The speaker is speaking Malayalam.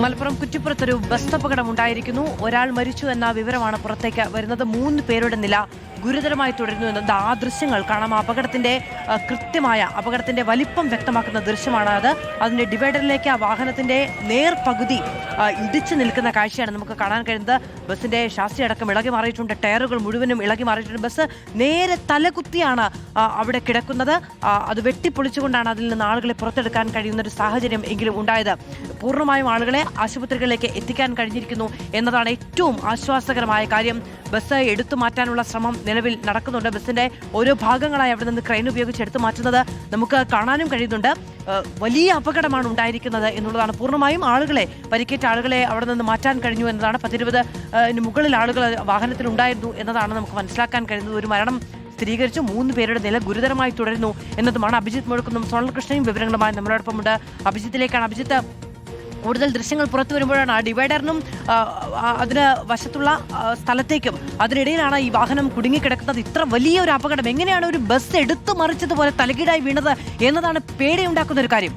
മലപ്പുറം കുറ്റിപ്പുറത്തൊരു ബസ് അപകടം ഉണ്ടായിരിക്കുന്നു. ഒരാൾ മരിച്ചു എന്ന വിവരമാണ് പുറത്തേക്ക് വരുന്നത്. 3 പേരുടെ നില ഗുരുതരമായി തുടരുന്നു എന്നത് ആ ദൃശ്യങ്ങൾ കാണാം. അപകടത്തിന്റെ വലിപ്പം വ്യക്തമാക്കുന്ന ദൃശ്യമാണ് അത്. അതിന്റെ ഡിവൈഡറിലേക്ക് ആ വാഹനത്തിന്റെ നേർപകുതി ഇടിച്ചു നിൽക്കുന്ന കാഴ്ചയാണ് നമുക്ക് കാണാൻ കഴിയുന്നത്. ബസിന്റെ ഷാസി അടക്കം ഇളകി മാറിയിട്ടുണ്ട്, ടയറുകൾ മുഴുവനും ഇളകി മാറിയിട്ടുണ്ട്. ബസ് നേരെ തലകുത്തിയാണ് അവിടെ കിടക്കുന്നത്. അത് വെട്ടിപ്പൊളിച്ചുകൊണ്ടാണ് അതിൽ നിന്ന് ആളുകളെ പുറത്തെടുക്കാൻ കഴിയുന്ന ഒരു സാഹചര്യം എങ്കിലും ഉണ്ടായത്. പൂർണ്ണമായും ആളുകളെ ആശുപത്രികളിലേക്ക് എത്തിക്കാൻ കഴിഞ്ഞിരിക്കുന്നു എന്നതാണ് ഏറ്റവും ആശ്വാസകരമായ കാര്യം. ബസ് എടുത്തു മാറ്റാനുള്ള ശ്രമം നിലവിൽ നടക്കുന്നുണ്ട്. ബസിന്റെ ഓരോ ഭാഗങ്ങളായി അവിടെ നിന്ന് ക്രെയിൻ ഉപയോഗിച്ച് എടുത്തു മാറ്റുന്നത് നമുക്ക് കാണാനും കഴിയുന്നുണ്ട്. വലിയ അപകടമാണ് ഉണ്ടായിരിക്കുന്നത് എന്നുള്ളതാണ്. പൂർണ്ണമായും പരിക്കേറ്റ ആളുകളെ അവിടെ നിന്ന് മാറ്റാൻ കഴിഞ്ഞു എന്നതാണ്. 10-20 മുകളിൽ ആളുകൾ വാഹനത്തിൽ ഉണ്ടായിരുന്നു എന്നതാണ് നമുക്ക് മനസ്സിലാക്കാൻ കഴിയുന്നത്. ഒരു മരണം സ്ഥിരീകരിച്ചു. 3 പേരുടെ നില ഗുരുതരമായി തുടരുന്നു എന്നതുമാണ്. അഭിജിത്ത് മുഴക്കുന്നതും സോണൽകൃഷ്ണയും വിവരങ്ങളുമായി നമ്മളോടൊപ്പമുണ്ട്. അഭിജിത്തിലേക്കാണ്. അഭിജിത്ത്, കൂടുതൽ ദൃശ്യങ്ങൾ പുറത്തു വരുമ്പോഴാണ് ആ ഡിവൈഡറിനും അതിന് വശത്തുള്ള സ്ഥലത്തേക്കും അതിനിടയിലാണ് ഈ വാഹനം കുടുങ്ങിക്കിടക്കുന്നത്. ഇത്ര വലിയ ഒരു അപകടം എങ്ങനെയാണ് ഒരു ബസ് എടുത്തു മറിച്ചതുപോലെ തലകീഴായി വീണത് എന്നതാണ് പേടിയുണ്ടാക്കുന്ന ഒരു കാര്യം.